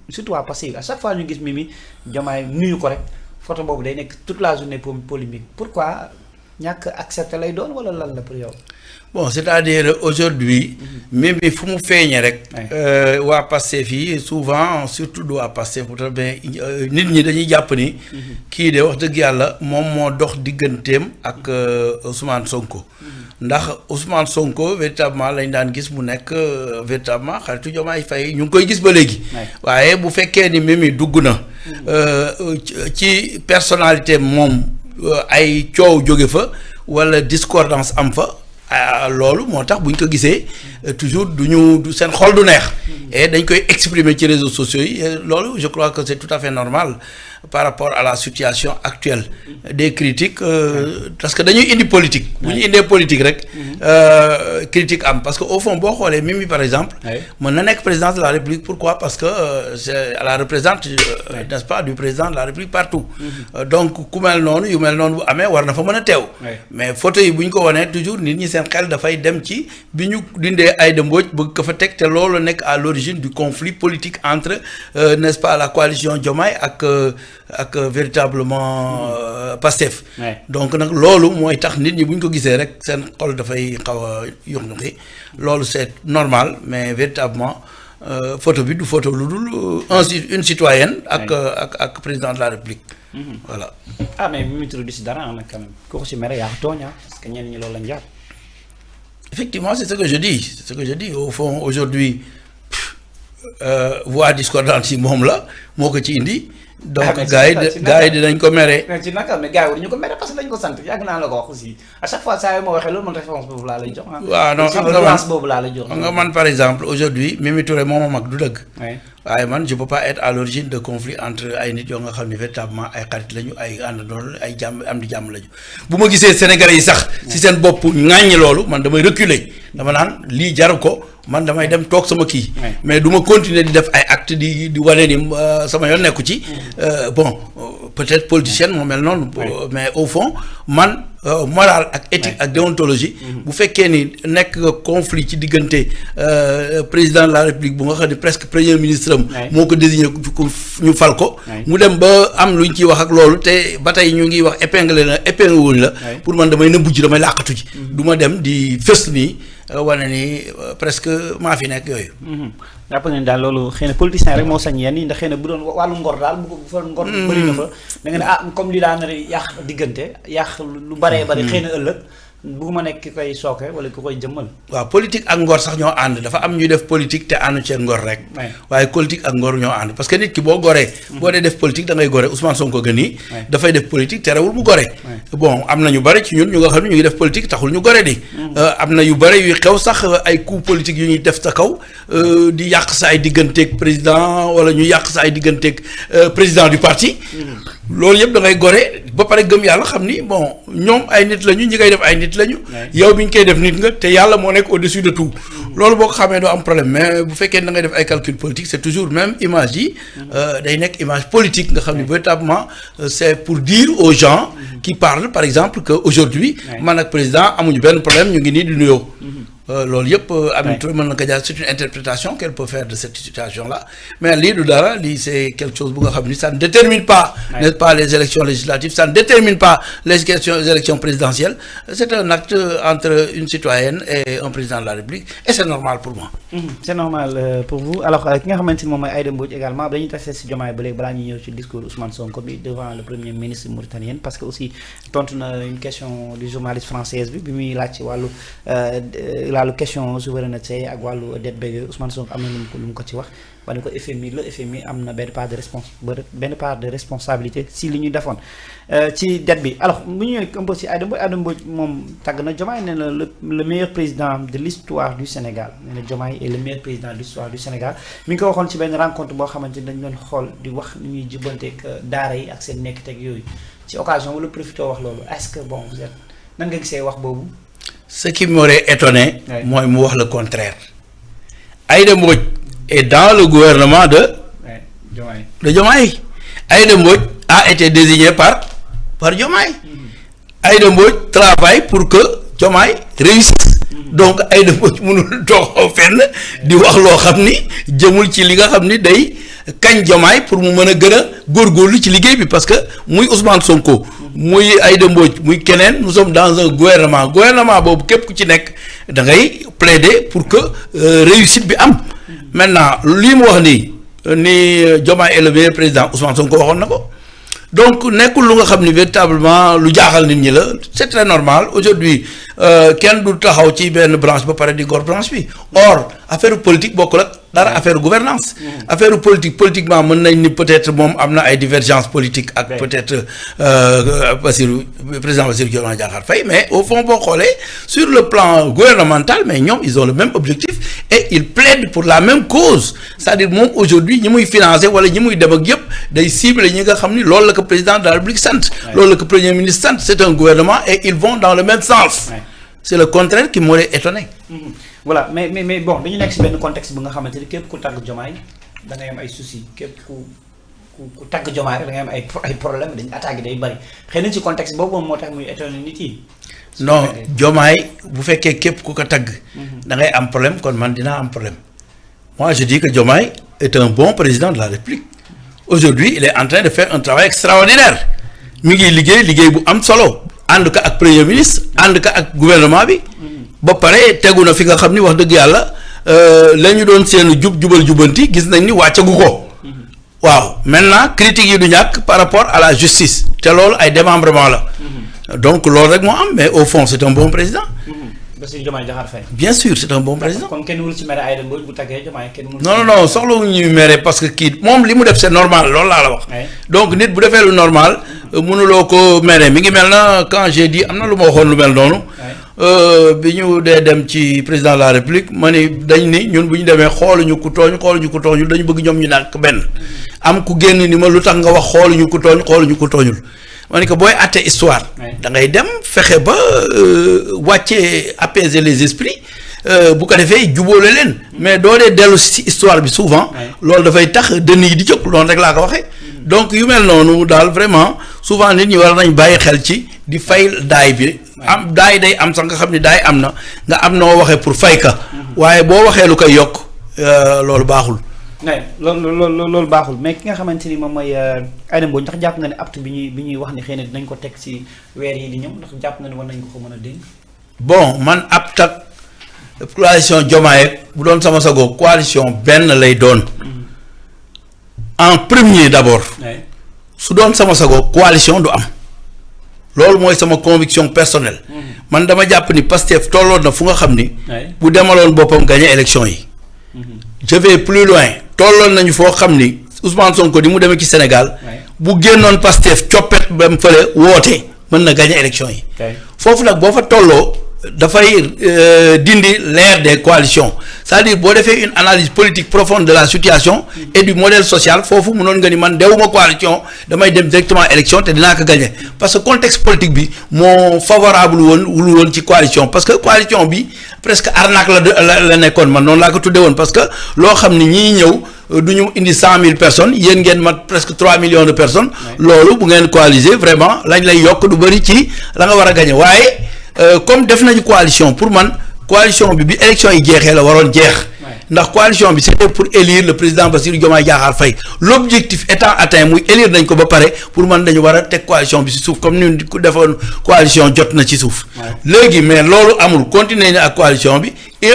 surtout waa Pastef à chaque fois ñu gis Mimi Diomaye nuyu ko rek photo boobu day nekk toute la journée polémique pourquoi ñàkk accepté lay doon wala lan la pour yow. bon c'est-à-dire aujourd'hui Mimi fu mu feeñee rek. waa Pastef yi souvent surtout du waa Pastef mais nit ñi dañuy jàpp ni. kii de wax dëgg yàlla moom moo dox digganteem ak Ousmane Sonko. ndax Ousmane Sonko véritablement lañ daan gis mu nekk véritablement xaritu Diomaye Faye ñu ngi koy gis ba léegi. waaye bu fekkee ni Mimi dugg na. ci personnalité moom ay coow jóge fa wala discordance am fa. loolu moo tax bu ñu ko gisee toujours du seen xol du neex. et dañ koy exprimer ci réseaux sociaux yi loolu je crois que c'est tout à fait normal par rapport à la situation actuelle des critiques parce que dañuy indi politique. bu ñu indee politique rek. critique am parce que au fond boo xoolee Mimi par exemple. mën na nekk présidence de la République pourquoi parce que c'est la représente n'est-ce pas du président de la République partout. donc ku mel noonu yu mel noonu bu amee war na fa mën a teew. mais photo yi bu ñu ko wanee toujours nit ñi seen xel dafay dem ci bi ñu dindee Aïda Mbodj bëgg ko fa teg te loolu nekk à l'origine du conflit politique entre n'est-ce pas la coalition Diomaye ak véritablement Pastef. donc nag loolu mooy tax nit ñi bu ñu ko gisee rek seen xol dafay xaw a yónni loolu c'est normal mais véritablement photo bi du photo lu dul une citoyenne ak président de la République. voilà. ah mais Mimi Touré du si dara nag quand même ku ko si mere yaa ko tooñ parce que ñenn ñi loolu lañ jàpp. effectivement c'est ce que je dis au fond aujourd'hui voix discordante yi moom la moo ko ci indi. donc gars yi dinañ ko mere. ci naka mais gars yi waruñu ko mere parce que dañ ko sant yàgg naa la ko wax aussi à chaque fois saa yoo ma waxee loolu man référence boobu laa lay jox. waaw non xam nga man par exemple aujourd'hui Mimi Touré moom a mag du dëgg. waaye man je peux pas être à l'origine de conflit entre ay nit yoo nga xam ne véritablement ay xarit lañu ay àndandoon ay jàmm am di jàmm lañu bu ma gisee Sénégalais yi sax si seen bopp ŋàññi loolu man damay reculer dama naan lii jaru ko man damay dem toog sama kii mais du ma continuer di def ay actes di wane ni sama yoon nekku ci bon peut-être politicienne moo mel noonu mais au fond man morale ak éthique ak déontologie bu fekkee ni nekk conflit ci diggante président de la République bu nga xam ne presque premier ministre am moo ko désigné ñu fal ko mu dem ba am lu ñu ciy wax ak loolu te ba tey ñu ngi wax épinglé wuñ la pour man damay nëbbu ji damay làqatu ji du ma dem di fës nii wane ni presque maa fi nekk yooyu. jàpp nañu daal loolu xëy na politicien rek moo sañ yenn yi ndax xëy na bu doon wàllu ngor daal bu fa ngor bëri na fa da nga ne comme li daa nar yàq diggante yàq lu baree bari xëy na ëllëg bugguma nekk ki koy sooke wala ki koy jëmmal. waaw politique ak ngor sax ñoo ànd dafa am ñuy def politique te àndu cee ngor rek. waaye politique ak ngor ñoo ànd parce que nit ki boo goree. boo dee def politique da ngay gore Ousmane Sonko gën nii. dafay def politique te rewul mu gore. bon am na ñu bari ci ñun ñu nga xam ne ñu ngi def politique taxul ñu gore di. am na yu bari yuy xew sax ay coup politique yu ñuy def sa kaw di yàq sa ay digganteeg président wala ñu yàq sa ay digganteeg président du parti. loolu yëpp da ngay gore ba pare gëm yàlla xam ni bon ñoom ay nit lañu ñi koy def ay nit lañu yow bi ñu koy def nit nga te yàlla moo nekk au-dessus de tout loolu boo ko xamee doo am problème mais bu fekkee da ngay def ay calcul politique c'est toujours même image yi day nekk image politique nga xam ni véritablement c'est pour dire aux gens qui parlent par exemple que aujourd'hui man ak président amuñu benn problème ñu ngi nii di nuyoo loolu yëpp Aminata Touré mën na ko jaar c'est une interprétation qu'elle peut faire de cette situation là mais lii du dara lii c'est quelque chose bu nga xam ni ça ne détermine pas n'est-ce pas les élections législatives ça ne détermine pas les élections présidentielles c'est un acte entre une citoyenne et un président de la République et c'est normal pour moi. C'est normal pour vous alors ki nga xamante ni moom mooy Aïda Mbodj également dañuy tase si Diomaye ba léegi balaa ñuy ñëw ci discours Ousmane Sonko bi devant le premier ministre mauritanien parce que aussi tontu na une question du journaliste française bi muy laaj ci wàllu la question souveraineté ak wàllu dette beeg Ousmane Sonko am na lu mu ko ci wax ba ne ko FMI am na benn part de responsabilité si li ñu defoon ci dette bi alors bu ñu ñëwee un peu si Aïda Mbodj moom tàgg na Diomaye nee na le meilleur président de l'histoire du Sénégal nee na Diomaye est le meilleur président de l'histoire du Sénégal mi ngi ko waxoon ci benn rencontre boo xamante ni dañ doon xool di wax ni ñuy jubbanteeg daara yi ak seen nekkiteeg yooyu ci occasion wala profité wax loolu est-ce que bon vous êtes nan nga gisee wax boobu. Ce qui m'aurait étonné, moi, mu wax le contraire. Aïda Mbodj est dans le gouvernement de Diomaye. Aïda Mbodj a été désigné par Diomaye. Aïda Mbodj travaille pour que Diomaye réussisse. Donc Aïda Mbodj mënul toog fenn di wax loo xam ni jëmul ci li nga xam ni day kañ Diomaye pour mu mën a gën a góorgóorlu ci liggéey bi parce que muy Ousmane Sonko muy Aïda Mbodj muy keneen nous sommes dans un gouvernement boobu képp ku ci nekk da ngay plaider pour que réussite bi am maintenant lii mu wax nii ni Diomaye est le meilleur président Ousmane Sonko waxoon na ko donc nekkul lu nga xam ni véritablement lu jaaxal nit ñi la c'est très normal aujourd'hui kenn du taxaw ci benn branche ba pare di gor branche bi or affaire politique bokkul ak dara affaire gouvernance affaire politiquement mën nañ ni peut-être moom am na ay divergences politiques ak peut-être président Bassirou Diomaye Diakhar Faye mais au fond boo xoolee sur le plan gouvernemental mais ñoom ils ont le même objectif et ils plaident pour la même cause c'est-à-dire moom aujourd'hui ñi muy financer wala ñi muy dem ak yëpp day cibler ñi nga xam ni loolu la ko président de la République sant loolu la ko premier ministre sant c'est un gouvernement et ils vont dans le même sens c'est le contraire qui m'aurait étonné voilà mais bon dañu nekk si benn contexte bu nga xamante ni képp ku tàgg Diomaye da ngay am ay soucis képp ku tàgg Diomaye rek da ngay am ay problème dañu attaque day bari xëy na ci contexte boobu moom moo tax muy étonné nit yi non Diomaye bu fekkee képp ku ko tàgg da ngay am problème kon man dinaa am problème moi je dis que Diomaye est un bon président de la République aujourd'hui il est en train de faire un travail extraordinaire mi ngi liggéey bu am solo ànd ka ak premier ministre ànd ka ak gouvernement bi ba pare tegu na fi nga xam ni wax dëgg yàlla la ñu doon seen jubal jubanti gis nañ ni wàccagu ko waaw maintenant critiques yi du ñàkk par rapport à la justice te loolu ay démembrement la donc loolu rek moo am mais au fond c'est un bon président. Bassirou Diomaye Diakhar Faye. bien sûr c'est un bon président. kon kenn wul ci mere Aïda Mbodj bu tàggee Diomaye kenn wul. non soxlawuñu ñuy mere parce que kii moom li mu def c'est normal loolu laa la wax. donc nit bu defee lu normal mënuloo ko mere mi ngi mel na quand j'ai dit am na lu ma waxoon lu mel noonu. bi ñu dee dem ci président de la République ma ni dañ ni ñun bu ñu demee xooluñu ku tooñul dañu bëgg ñoom ñu nàkk benn am ku génn ni ma lu tax nga wax xooluñu ku tooñul ma ni que booy àtte histoire da ngay dem fexe ba wàccee apaiser les esprits bu ko defee jubóole leen mais doo dee dellu si histoire bi souvent loolu dafay tax dënn yi di jóg loolu rek laa ko waxee donc yu mel noonu daal vraiment souvent nit ñi war nañ bàyyi xel ci di fay daay bi am daay day am sax nga xam ne daay am na nga am noo waxee pour fay ka waaye boo waxee lu koy yokk loolu baaxul. loolu baaxul mais ki nga xamante ni moom mooy Aïda Mbodj ndax jàpp nga ne acte bi ñuy wax ni xëy na dinañ ko teg ci weer yi di ñëw ndax jàpp nga ne war nañ ko mën a dénk. bon man ab tak coalition Diomaye bu doon sama sago coalition benn lay doon en premier d'abord su doon sama sago coalition du am loolu mooy sama conviction personnelle man dama jàpp ni Pastef tolloon na fu nga xam ni bu demaloon boppam gagné élection yi je vais plus loin tolloon nañu foo xam ni Ousmane Sonko di mu demee ci Sénégal bu génnoon Pastef coppet ba mu fële woote mën na gagné élection yi foofu nag boo fa tolloo dafay dindi l'ère des coalitions c'est-à-dire boo defee une analyse politique profonde de la situation et du modèle social foofu mënoon nga ni man dewuma coalition damay dem directement élection te dinaa ko gagner parce que contexte politique bi moo favorable woon ci coalition parce que coalition bi presque arnaque la nekkoon man noonu laa ko tuddee woon parce que loo xam ni ñii ñëw du ñu indi 100,000 personnes yéen ngeen mat presque 3 millions de personnes loolu bu ngeen coaliser vraiment lañ lay yokk du bëri ci la nga war a gagner waaye comme def nañu coalition pour man coalition bi élection yi jeexee la waroon jeex ndax coalition bi c'était pour élire le président Bassirou Diomaye Diakhar Faye l'objectif étant atteint muy élire nañ ko ba pare pour man dañu war a teg coalition bi ci suuf comme ni ku defoon coalition jot na ci suuf léegi mais loolu amul continuer ni ak coalition bi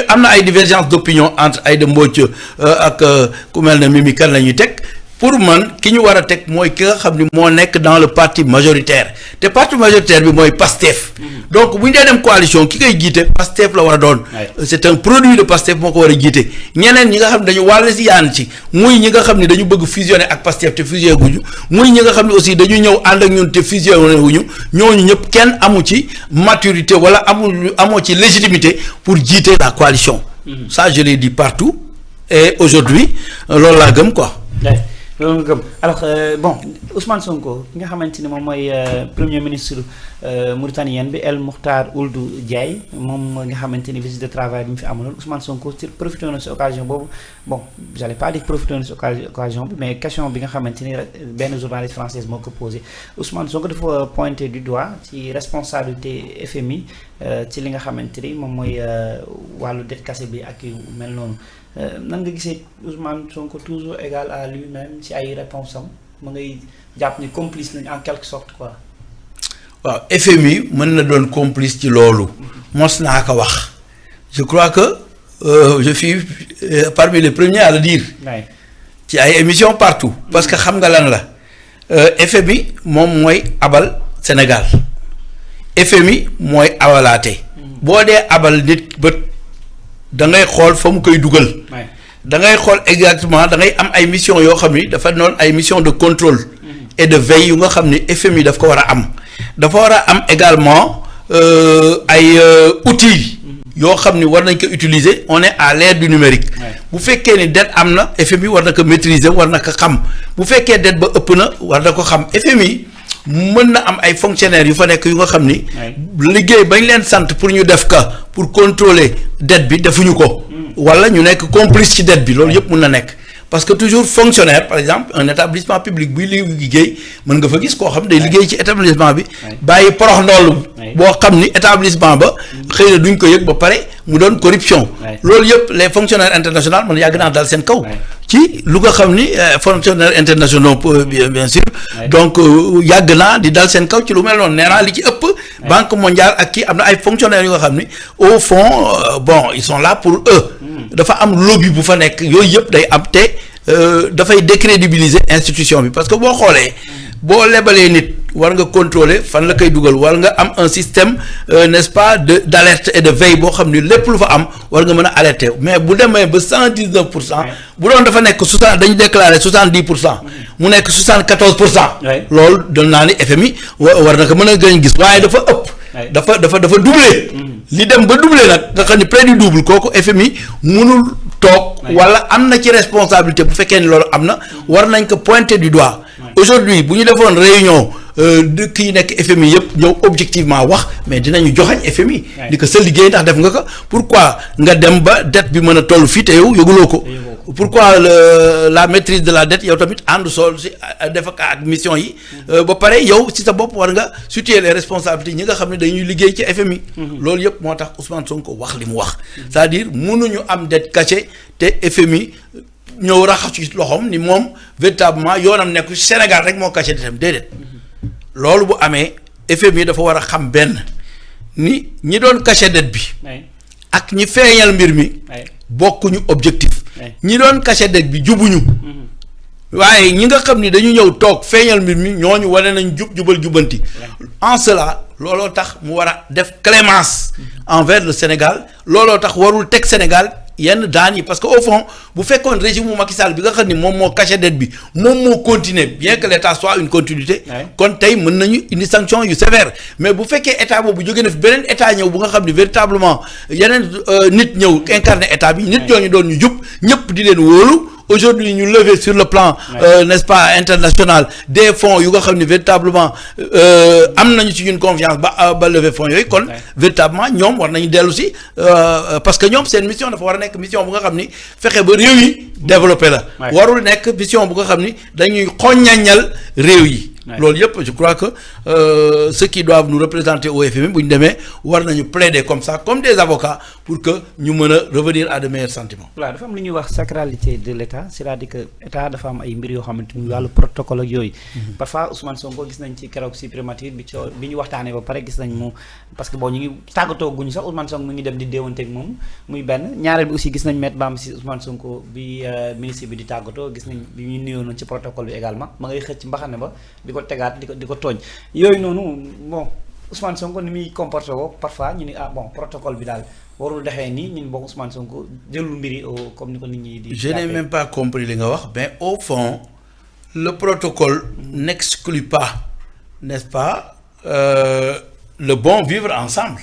am na ay divergence d'opinion entre Aïda Mbodj ak ku mel ne Mimi Kane la ñuy teg pour man ki ñu war a teg mooy ki nga xam ni moo nekk dans le parti majoritaire te parti majoritaire bi mooy Pastef donc bu ñu dee dem coalition ki koy jiite Pastef la war a doon c'est un produit de Pastef moo ko war a jiite ñeneen ñi nga xam ne dañu wàll si yaan ci muy ñi nga xam ne dañu bëgg fusionner ak Pastef te fusionner guñu muy ñi nga xam ne aussi dañu ñëw ànd ak ñun te fusionner wuñu ñooñu ñëpp kenn amu ci maturité wala amoo ci légitimité pour jiite la coalition ça je l'ai dit partout et aujourd'hui loolu laa gëm quoi loolu nga gëm alors bon Ousmane Sonko ki nga xamante ni moom mooy premier ministre mauritanien bi El Mokhtar Ould Ndiaye moom nga xamante ni visite de travail bi mu fi amaloon Ousmane Sonko profité na si occasion boobu bon j'allais pas dire profité na si occasion bi mais question bi nga xamante ni benn journaliste française moo ko posé Ousmane Sonko dafa pointé du doigt ci responsabilité FMI ci li nga xamante ni moom mooy wàllu dette cassée bi ak yu mel noonu nan nga gisee Ousmane Sonko toujours égal à lui-même ci ay réponses am ma ngay jàpp ni complice nañ en quelque sorte quoi. waaw FMI mën na doon complice ci loolu. mos naa ko wax. je crois que je suis parmi les premiers à le dire. ci ay émissions partout. parce que xam nga lan la FMI moom mooy abal Sénégal FMI mooy abalaate. boo dee abal nit bët da ngay xool fa mu koy dugal. da ngay xool exactement da ngay am ay missions yoo xam ni dafa noonu ay missions de contrôle. et de veille yu nga xam ni FMI daf ko war a am. dafa war a am également ay outils. yoo xam ni war nañ ko utiliser on est à l'ère du numérique. bu fekkee ni dette am na FMI war na ko maîtriser war na ko xam bu fekkee dette ba ëpp na war na ko xam FMI mën na am ay fonctionnaires yu fa nekk yu nga xam ni. liggéey bañ leen sant pour ñu def ka pour contrôler dette bi defuñu ko. wala ñu nekk complice ci dette bi loolu yëpp mën na nekk. parce que toujours fonctionnaire par exemple un établissement public buy liggéey mën nga fa gis koo xam day liggéey ci établissement bi bàyyi porox ndoll boo xam ni établissement ba xëy na duñ ko yëg ba pare mu doon corruption loolu yëpp les fonctionnaires internationaux man yàgg naa dal seen kaw ci lu nga xam ni fonctionnaires internationaux bien sûr donc yàgg naa di dal seen kaw ci lu mel noonu nee naa li ci ëpp banque mondiale ak kii am na ay fonctionnaires yu nga xam ni au fond bon ils sont là pour eux dafa am lobby bu fa nekk yooyu yëpp day am te dafay décrédibiliser institution bi parce que boo xoolee boo lebalee nit war nga contrôler fan la koy dugal war nga am un système n'est-ce pas d'alerte et de veille boo xam ni lépp lu fa am war nga mën a alerter mais bu demee ba 119% bu doon dafa nekk 60 dañu déclarer 70% mu nekk 74%. loolu doon naa ni FMI war na ko mën a gën gis waaye dafa ëpp. dafa doubler. li dem ba doubler nag nga xam ni près du double kooku FMI mënul toog. wala am na ci responsabilité bu fekkee ni loolu am na war nañ ko pointer du doigt. aujourd'hui bu ñu defoon réunion dëkk yi nekk FMI yëpp ñëw objectivement wax mais dinañu joxañ FMI. di ko sa liggéey ndax def nga ko pourquoi nga dem ba dette bi mën a toll fii te yow yëguloo ko. pourquoi la maîtrise de la dette yow tamit ànd sol si def ak mission yi. ba pare yow si sa bopp war nga situer les responsabilités ñi nga xam ne dañuy liggéey ci FMI. loolu yëpp moo tax Ousmane Sonko wax li mu wax. c'est-à-dire mënuñu am dette cachée te FMI. ñëw raxas ci loxoom ni moom véritablement yoonam nekku Sénégal rek moo caché dem déedéet loolu bu amee FMI dafa war a xam benn ni ñi doon caché dette bi ak ñi feeñal mbir mi bokkuñu objectif ñi doon caché dette bi jubuñu waaye ñi nga xam ni dañu ñëw toog feeñal mbir mi ñooñu wane nañ jubal jubanti en cela looloo tax mu war a def clémence envers le Sénégal looloo tax warul teg Sénégal yenn daan yi parce que au fond bu fekkoon régime mu Macky Sall bi nga xam ni moom moo caché dette bi moom moo continuer bien que l'état soit une continuité kon tey mën nañu indi sanction yu sévère mais bu fekkee état boobu jógee na fi beneen état ñëw bu nga xam ni véritablement yeneen nit ñëw incarné état bi nit ñooñu doon ñu jub ñëpp di leen wóolu aujourd'hui ñu lever sur le plan n'est-ce pas international des fonds yu nga xam ni véritablement am nañu ci ñun confiance ba lever fonds yooyu kon véritablement ñoom war nañu dellu si parce que ñoom seen mission dafa war a nekk mission bu nga xam ni fexe ba réew yi développé la warul nekk mission bu nga xam ni dañuy xoññañal réew yi loolu yëpp je crois que ceux qui doivent nous représenter au FMI bu ñu demee war nañu plaider comme ça comme des avocats pour que ñu mën a revenir à de meilleurs sentiments. voilà dafa am lu ñuy wax sacralité de l'État c'est-à-dire que état dafa am ay mbir yoo xamante ni wàllu protocole ak yooyu. parfois Ousmane Sonko gis nañ ci keroog si primature bi ñu waxtaanee ba pare gis nañ mu parce que bon ñu ngi tàggatoo guñu sax Ousmane Sonko mu ngi dem di déewanteeg moom muy benn ñaareel bi aussi gis nañ Maître Bamba Cissé Ousmane Sonko bi ministre bi di tàggatoo gis nañ bi ñu nuyoo noonu ci protocole bi également ma ngay xëcc mbaxane ba di ko tegaat di ko tooñ yooyu noonu bon Ousmane Sonko ni muy comporté woo parfois ñu ni bon protocole bi daal warul defee nii ñun bokk Ousmane Sonko jëlul mbiri comme ni ko nit ñi di. je n'ai même pas compris li nga wax mais au fond le protocole n'exclut pas n'est-ce pas le bon vivre ensemble.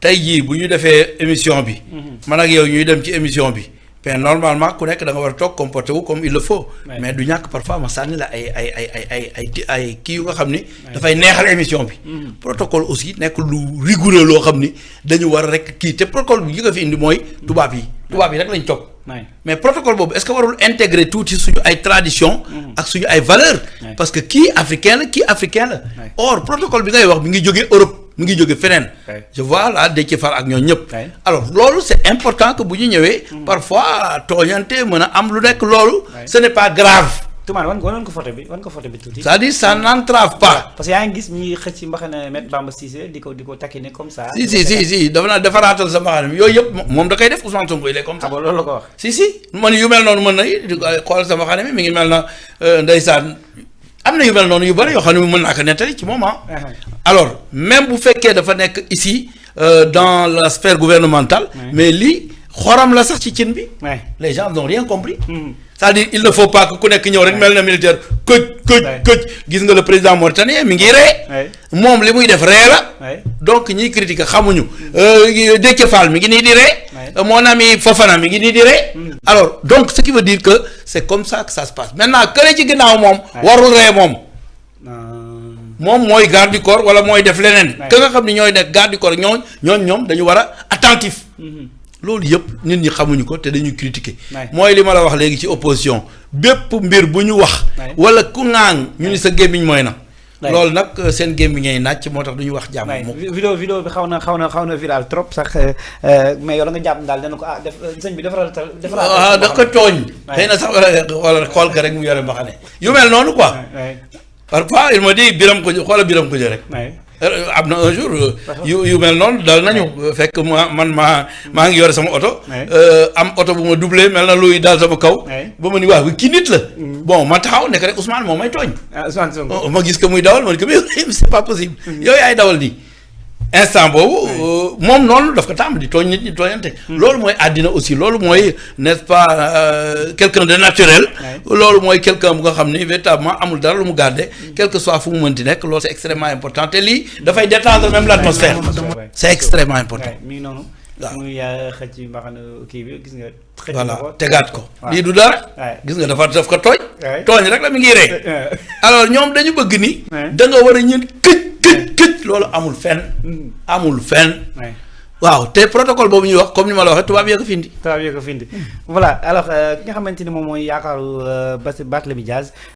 tey jii bu ñu defee émission bi. man ak yow ñuy dem ci émission bi. mais normalement ku nekk da nga war a toog comporter wu comme il le faut. mais du ñàkk parfois ma sànni la ay kii yu nga xam ni. dafay neexal émission bi. protocole aussi nekk lu rigoureux loo xam ni dañu war a rek kii te protocole bi yi nga fi indi mooy tubaab yi rek lañ topp. mais protocole boobu est-ce que warul intégrer tuuti suñu ay tradition ak suñu ay valeurs. parce que kii africain la or protocole bi ngay wax bi ngi jógee Europe mu ngi jóge feneen. je vois là Déthié Fall ak ñoo ñëpp. alors loolu c'est important que bu ñu ñëwee. parfois tooñante mën a am lu nekk loolu. ce n'est pas grave. Toumane wan ko photo bi tuuti. c'est-à-dire ça n'entrave pas. parce que yaa ngi gis ñuy xëcc mbaxane Maître Bamba Cissé di ko taquiner comme ça. si dafa naa defaraatal sa mbaxane yooyu yëpp moom da koy def Ousmane Sonko il est comme ça. ah bon loolu la ko wax. si man yu mel noonu mën na di xool sa mbaxane mi ngi mel na ndeysaan am na yu mel noonu yu bëri yoo xam ne mën naa ko nettali ci moom alors même bu fekkee dafa nekk ici dans la sphère gouvernementale. mais lii xoram la sax ci cin bi. les gens n'ont rien compris. c'est-à-dire il ne faut pas que ku nekk ñëw rek mel na militaire këj gis nga le président mauritanien mi ngi ree moom li muy def ree la donc ñiy critiquer xamuñu Déthié Fall mi ngi nii di ree mon ami Fofana mi ngi nii di ree alors donc ce qui veut dire que c'est comme ça que ça se passe maintenant kële ci ginnaaw moom warul ree moom mooy garde du corps wala mooy def leneen ka nga xam ne ñooy nekk garde du corps ñoom dañu war a attentif loolu yëpp nit ñi xamuñu ko te dañuy critiquer mooy li ma la wax léegi ci opposition bépp mbir bu ñu wax wala ku ŋaang ñu ni sa gémmiñ mooy na loolu nag seen gémmiñ ngay nàcc moo tax duñu wax jàmm moom vidéo bi xaw na viral trop sax mais yow la nga jàpp daal dana ko def sëñ bi defaraat da ko tooñ xëy na sax wala xool ko rek mu yore mbaxane yu mel noonu quoi parfois il me dit Biram ko rek am na un jour yu mel noonu dal nañu fekk maa ngi yore sama oto am oto bu ma doublé mel na luy daal sama kaw ba ma ni waaw kii nit la bon ma taxaw nekk rek Ousmane moom may tooñ ma gis que muy dawal ma ni que mais c'est pas possible yow yaay dawal nii instant boobu moom noonu daf ko tàmm di tooñ nit ñi tooñante loolu mooy àddina aussi loolu mooy n'est-ce pas quelqu'un de naturel loolu mooy quelqu'un bu nga xam ni véritablement amul dara lu mu garder quel que soit fu mu mënti nekk loolu c'est extrêmement important te lii dafay détendre même l'atmosphère c'est extrêmement important mi ngi noonu waaw muy xëcc mbaxana kii bi gis nga voilà tegaat ko lii du dara gis nga daf ko tooñ rek la mi ngi rey alors ñoom dañu bëgg ni da nga war a ñën këj loolu amul fenn waaw te protocole boobu ñuy wax comme ni ma la waxee tubaab yee ko fi indi voilà alors ki nga xamante ni moom mooy yaakaaru Barthélémy Dias